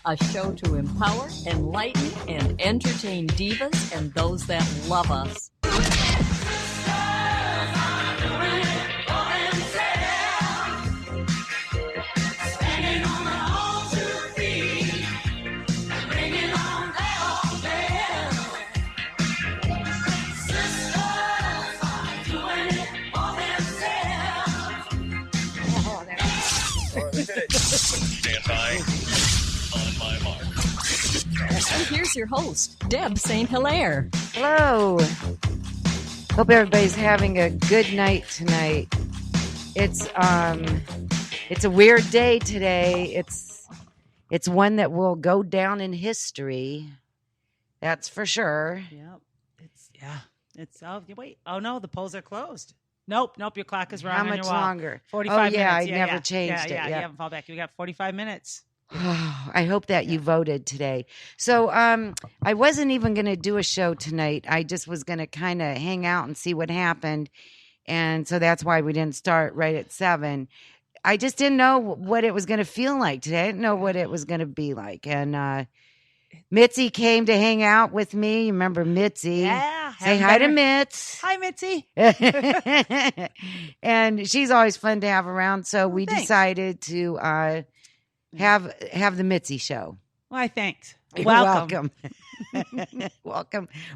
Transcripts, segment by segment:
a show to empower, enlighten, and entertain divas and those that love us. Stand by. On my mark. And here's your host, Deb St.Hilaire. Hello. Hope everybody's having a good night tonight. It's a weird day today. It's one that will go down in history. That's for sure. Yep. Wait. Oh no, the polls are closed. Nope. Your clock is wrong. How on much your wall. longer? 45 minutes. Yeah, I never changed it. Yeah, you haven't fall back. You got 45 minutes. I hope that you voted today. So I wasn't even going to do a show tonight. I just was going to kind of hang out and see what happened. And so that's why we didn't start right at 7. I just didn't know what it was going to feel like today. I didn't know what it was going to be like. And Mitzi came to hang out with me. You remember Mitzi? Yeah. Say hi to Mitz. Hi, Mitzi. And she's always fun to have around. So we thanks. decided to have the Mitzi show. Why, thanks. You're Welcome.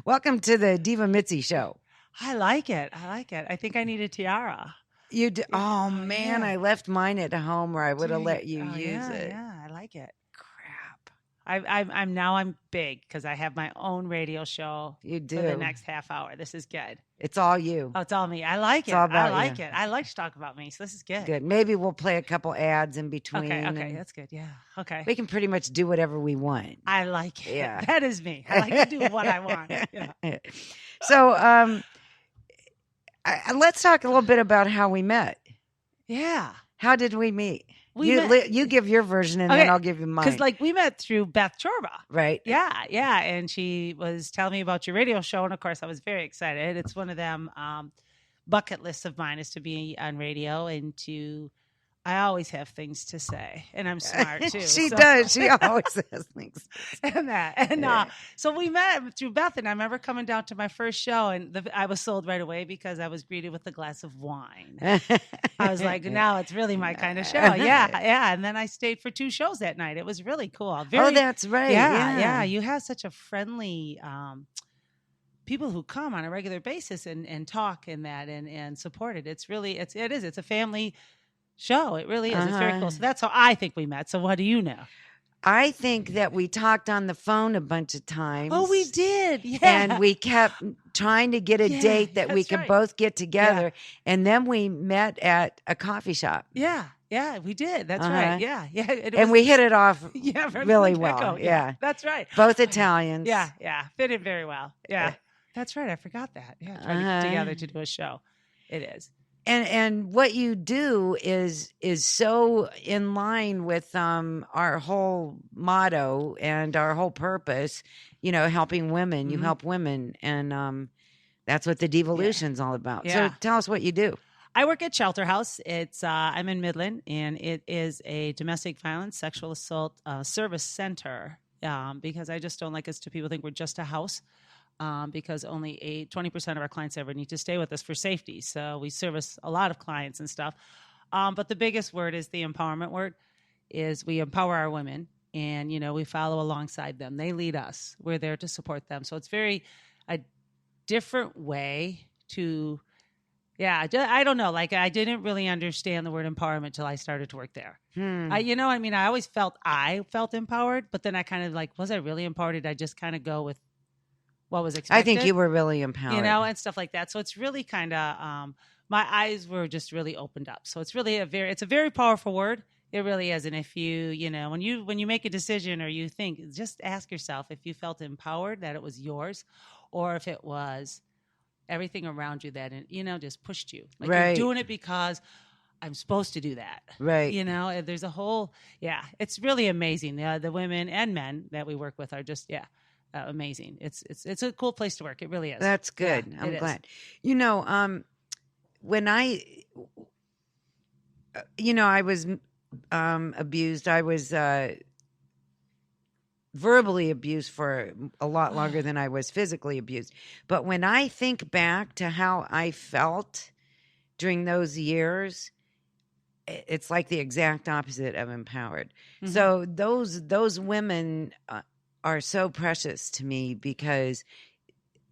Welcome to the Diva Mitzi show. I like it. I think I need a tiara. You do, oh man, yeah. I left mine at home, or I would have let you use it. Yeah, I like it. Crap. I'm big because I have my own radio show. You do. For the next half hour. This is good. It's all you. Oh, it's all me. I like it. all about I like you. it. I like to talk about me. So this is good. Good. Maybe we'll play a couple ads in between. Okay. and That's good. Yeah. Okay. we can pretty much do whatever we want. I like it. Yeah. That is me. I like to do what I want. Yeah. So, let's talk a little bit about how we met. Yeah. How did we meet? We met- You give your version, and Okay, then I'll give you mine. Because we met through Beth Chorba. Right. Yeah. And she was telling me about your radio show. And of course, I was very excited. It's one of them bucket lists of mine is to be on radio and I always have things to say. And I'm smart too. She does. She always has things. So we met through Beth. And I remember coming down to my first show and I was sold right away because I was greeted with a glass of wine. I was like, now it's really my kind of show. Yeah. And then I stayed for 2 shows that night. It was really cool. That's right. Yeah. You have such a friendly people who come on a regular basis and talk and support it. It's a family show. It really is. It's very cool. So that's how I think we met. So what do you know? I think that we talked on the phone a bunch of times. Oh, we did. Yeah. And we kept trying to get a date that we could both get together. Yeah. And then we met at a coffee shop. Yeah, we did. That's right. Yeah. And we hit it off really well. Yeah. That's right. Both Italians. Yeah. Fit in very well. Yeah. That's right. I forgot that. Yeah. Trying to get together to do a show. It is. And what you do is so in line with our whole motto and our whole purpose, helping women. Mm-hmm. You help women, and that's what the Divalution's all about. So tell us what you do. I work at Shelter House. It's I'm in Midland, and it is a domestic violence, sexual assault service center because I just don't like us to people think we're just a house. Because only 20% of our clients ever need to stay with us for safety. So we service a lot of clients and stuff. But the biggest word is the empowerment word, is we empower our women and, we follow alongside them. They lead us. We're there to support them. So it's a different way to, I don't know. I didn't really understand the word empowerment till I started to work there. I always felt empowered, but then I kind of was I really empowered? Did I just kind of go with what was expected? I think you were really empowered. And stuff like that. So it's really kind of, my eyes were just really opened up. So it's really it's a very powerful word. It really is. And if you, when you make a decision or you think, just ask yourself if you felt empowered, that it was yours, or if it was everything around you that, just pushed you. You're doing it because I'm supposed to do that. Right. There's a whole, it's really amazing. The women and men that we work with are just, amazing. It's a cool place to work. It really is. That's good. Yeah, I'm glad. When I I was abused. I was verbally abused for a lot longer than I was physically abused. But when I think back to how I felt during those years, it's like the exact opposite of empowered. Mhm. So those women are so precious to me because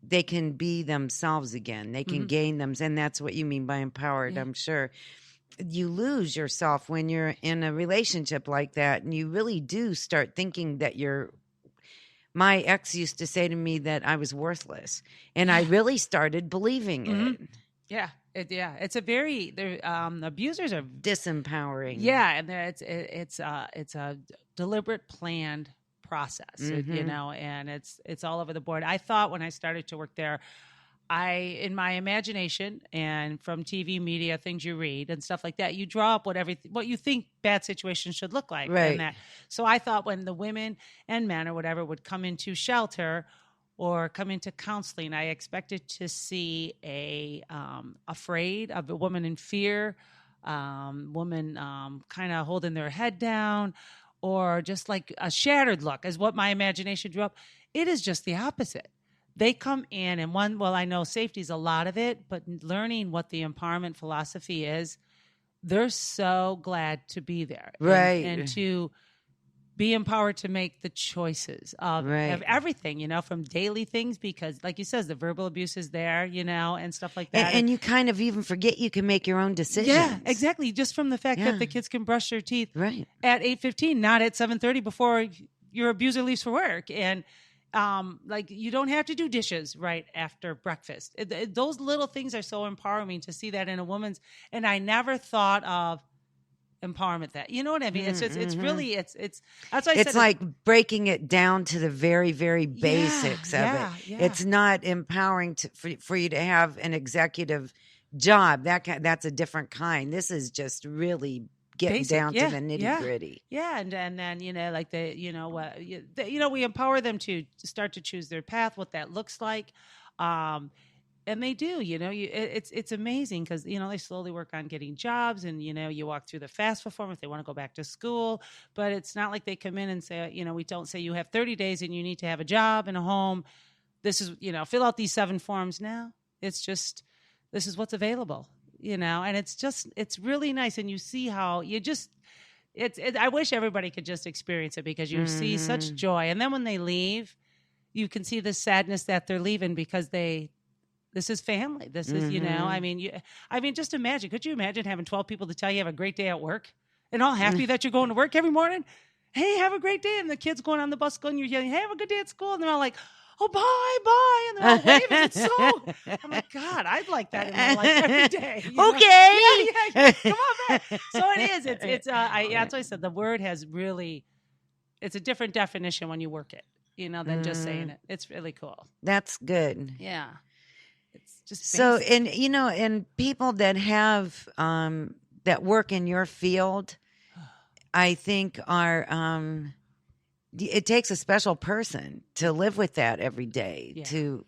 they can be themselves again. They can gain them, and that's what you mean by empowered, Yeah. I'm sure. You lose yourself when you're in a relationship like that, and you really do start thinking that you're. My ex used to say to me that I was worthless, and I really started believing it. Yeah. It's a very abusers are Disempowering. Yeah, and it's a deliberate, planned process, you know, and it's all over the board. I thought when I started to work there, in my imagination and from TV media, things you read and stuff like that, you draw up what you think bad situations should look like. Right. And so I thought when the women and men or whatever would come into shelter or come into counseling, I expected to see a woman in fear, woman kind of holding their head down, or just like a shattered look is what my imagination drew up. It is just the opposite. They come in and I know safety is a lot of it, but learning what the empowerment philosophy is, they're so glad to be there. Right. And to be empowered to make the choices of everything, you know, from daily things, because like you says, the verbal abuse is there, you know, and stuff like that. And you kind of even forget you can make your own decisions. Yeah, exactly. Just from the fact that the kids can brush their teeth at 8:15, not at 7:30 before your abuser leaves for work. And like you don't have to do dishes right after breakfast. Those little things are so empowering to see that in a woman's. And I never thought of empowerment that, you know what I mean? It's really that's why I said it's like breaking it down to the very, very basics of it. Yeah. It's not empowering for you to have an executive job. That's a different kind. This is just really getting down to the nitty gritty. Yeah, and then you know, like we empower them to start to choose their path, what that looks like, and they do. You know, it's amazing because you know they slowly work on getting jobs, and you know you walk through the FAFSA form if they want to go back to school, but it's not like they come in and say, you know, we don't say you have 30 days and you need to have a job and a home. This is, you know, fill out these 7 forms now. It's just this is what's available. You know, and it's really nice. And you see how I wish everybody could just experience it because you see such joy. And then when they leave, you can see the sadness that they're leaving because this is family. This is, you know, I mean, just imagine, could you imagine having 12 people to tell you have a great day at work and all happy that you're going to work every morning? Hey, have a great day. And the kids going on the bus going, you're yelling, hey, have a good day at school. And they're all like, oh, bye. And they're all waving. It's so, I'm like, God, I'd like that in my life every day. You know? Okay. Yeah. Come on back. So it is. That's why I said the word has really, it's a different definition when you work it, you know, than just saying it. It's really cool. That's good. Yeah. It's just so, basic. and, you know, and people that have, that work in your field, I think are, it takes a special person to live with that every day, to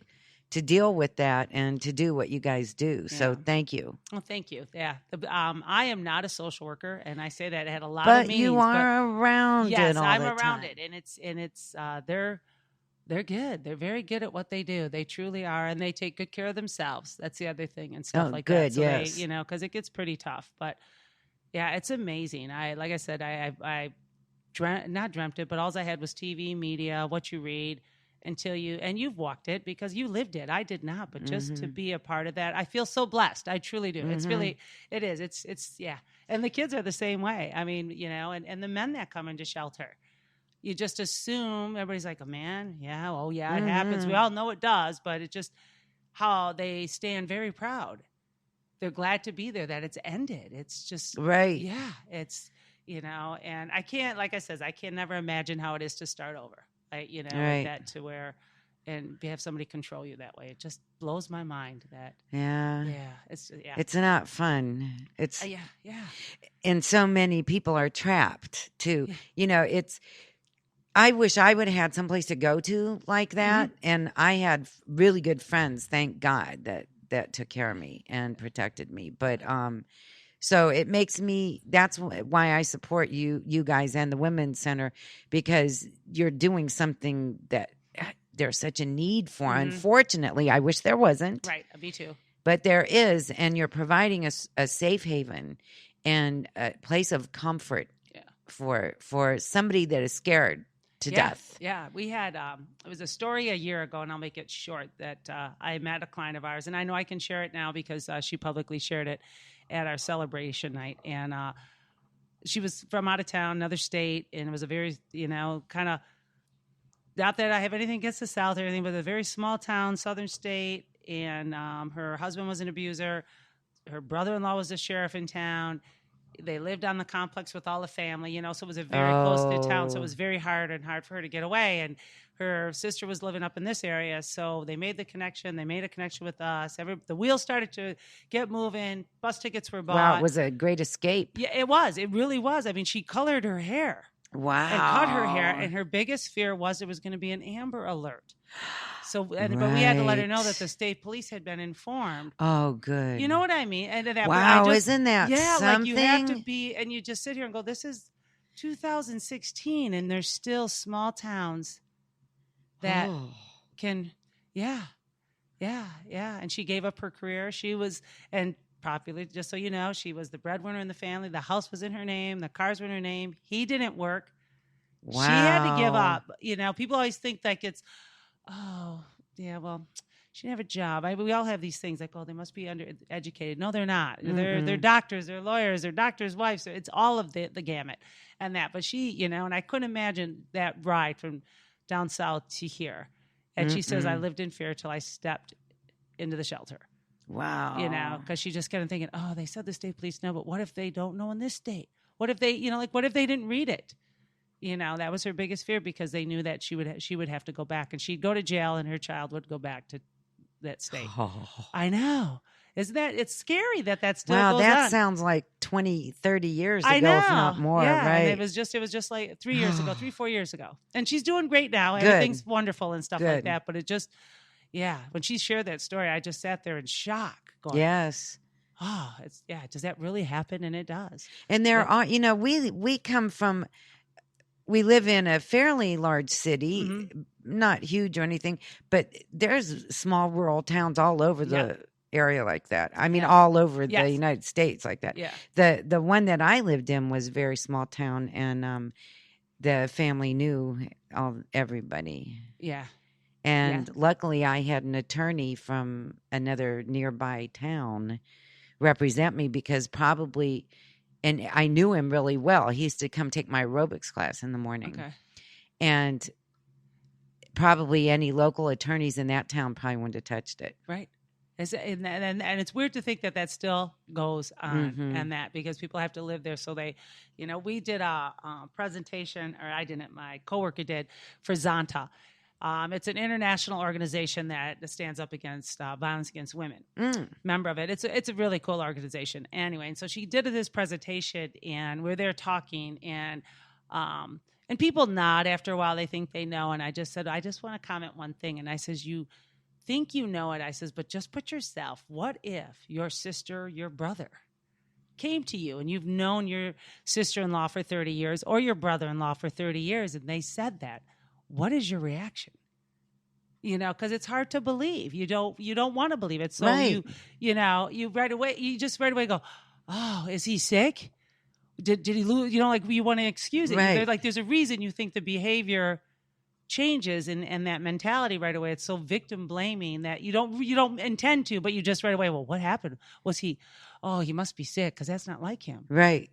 deal with that and to do what you guys do. So thank you. Well, thank you. Yeah. I am not a social worker, and I say that it had a lot but of meanings. You are around yes, it all I'm the around time. it. And it's they're good. They're very good at what they do. They truly are, and they take good care of themselves. That's the other thing and stuff like good, that. So yes. they, you know, because it gets pretty tough. But yeah, it's amazing. Like I said, I not dreamt it, but all I had was TV, media, what you read until you've walked it because you lived it. I did not, but just to be a part of that, I feel so blessed. I truly do. It's really, it is. It's yeah. And the kids are the same way. I mean, you know, and the men that come into shelter, you just assume everybody's like, oh man, yeah, oh yeah, it happens. We all know it does, but it just how they stand very proud. They're glad to be there, that it's ended. It's just right. Yeah, it's. You know, and I can't, like I said, I can never imagine how it is to start over. You know, that to where, and have somebody control you that way. It just blows my mind that. It's not fun. It's yeah. And so many people are trapped too. Yeah. You know, I wish I would have had someplace to go to like that, and I had really good friends. Thank God that took care of me and protected me. But So it makes me, that's why I support you guys and the Women's Center, because you're doing something that there's such a need for. Unfortunately, I wish there wasn't. Right. Me too. But there is, and you're providing a safe haven and a place of comfort for somebody that is scared to death. Yeah, we had it was a story a year ago, and I'll make it short, that I met a client of ours, and I know I can share it now because she publicly shared it at our celebration night. And she was from out of town, another state, and it was a very, kind of, not that I have anything against the South or anything, but a very small town, southern state. And her husband was an abuser. Her brother-in-law was the sheriff in town. They lived on the complex with all the family, so it was a very close to town. So it was very hard for her to get away. And her sister was living up in this area. So they made the connection. They made a connection with us. The wheels started to get moving. Bus tickets were bought. Wow, it was a great escape. Yeah, it was. It really was. I mean, she colored her hair. Wow. And cut her hair. And her biggest fear was there was going to be an Amber Alert. So, but we had to let her know that the state police had been informed. Oh, good. You know what I mean? And that, wow, isn't that something? Like you have to be, and you just sit here and go, this is 2016, and there's still small towns that can, yeah. And she gave up her career. She was, and popular, just so you know, she was the breadwinner in the family. The house was in her name. The cars were in her name. He didn't work. Wow. She had to give up. People always think like it's, oh, yeah, well, she didn't have a job. We all have these things like, oh, they must be undereducated. No, they're not. They're doctors, they're lawyers, they're doctors' wives. It's all of the gamut and that. But she, and I couldn't imagine that ride from down south to here. And she says, I lived in fear till I stepped into the shelter. Wow. Because she just kept thinking, oh, they said the state police know, but what if they don't know in this state? What if they, what if they didn't read it? That was her biggest fear, because they knew that she would have to go back, and she'd go to jail, and her child would go back to that state. Oh. I know. Isn't that, it's scary that still goes on. Wow, that sounds like 20, 30 years ago, I know. if not more, yeah, right? And it was just like 3 years ago, 4 years ago. And she's doing great now. Everything's wonderful and stuff like that. But it just, when she shared that story, I just sat there in shock going, yes. Oh, does that really happen? And it does. And there are, we come from, we live in a fairly large city, not huge or anything, but there's small rural towns all over the area like that. I mean, all over the United States like that. Yeah. The one that I lived in was a very small town, and the family knew everybody. Yeah. And luckily I had an attorney from another nearby town represent me, because probably... And I knew him really well. He used to come take my aerobics class in the morning. Okay. And probably any local attorneys in that town probably wouldn't have touched it. Right. And it's weird to think that still goes on, and that, because people have to live there. So they, we did a presentation, or I didn't, my coworker did, for Zonta. It's an international organization that stands up against violence against women. Member of it. It's a really cool organization. Anyway, and so she did this presentation, and we're there talking, and people nod after a while. They think they know. And I just said, I just want to comment one thing. And I says, you think you know it? I says, but just put yourself, what if your sister, your brother came to you, and you've known your sister-in-law for 30 years or your brother-in-law for 30 years, and they said that? What is your reaction? Because it's hard to believe. You don't want to believe it. So right. you just right away go, oh, is he sick? Did he lose? You want to excuse it. Right. There's a reason you think the behavior changes and that mentality right away. It's so victim blaming that you don't intend to, but you just right away, well, what happened? Was he, oh, he must be sick, because that's not like him. Right.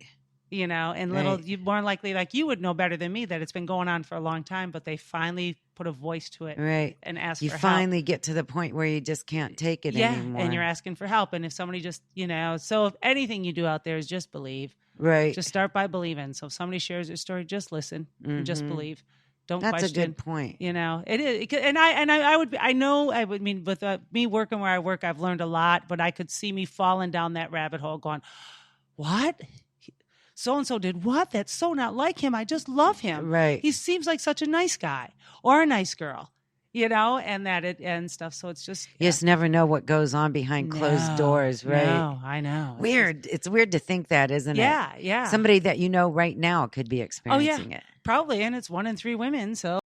And you more likely, like you would know better than me, that it's been going on for a long time, but they finally put a voice to it, right? And ask you for help. You finally get to the point where you just can't take it anymore, and you're asking for help. And if somebody just, so if anything you do out there is just believe, right? Just start by believing. So if somebody shares their story, just listen and just believe. Don't That's question. That's a good point. It is, and I would mean with me working where I work, I've learned a lot, but I could see me falling down that rabbit hole, going, what? So-and-so did what? That's so not like him. I just love him. Right. He seems like such a nice guy or a nice girl. and that it and stuff. So it's just You just never know what goes on behind closed doors, right? No, I know. Weird. It's weird to think that, isn't it? Yeah. Somebody that you know right now could be experiencing it. Probably, and it's 1 in 3 women. So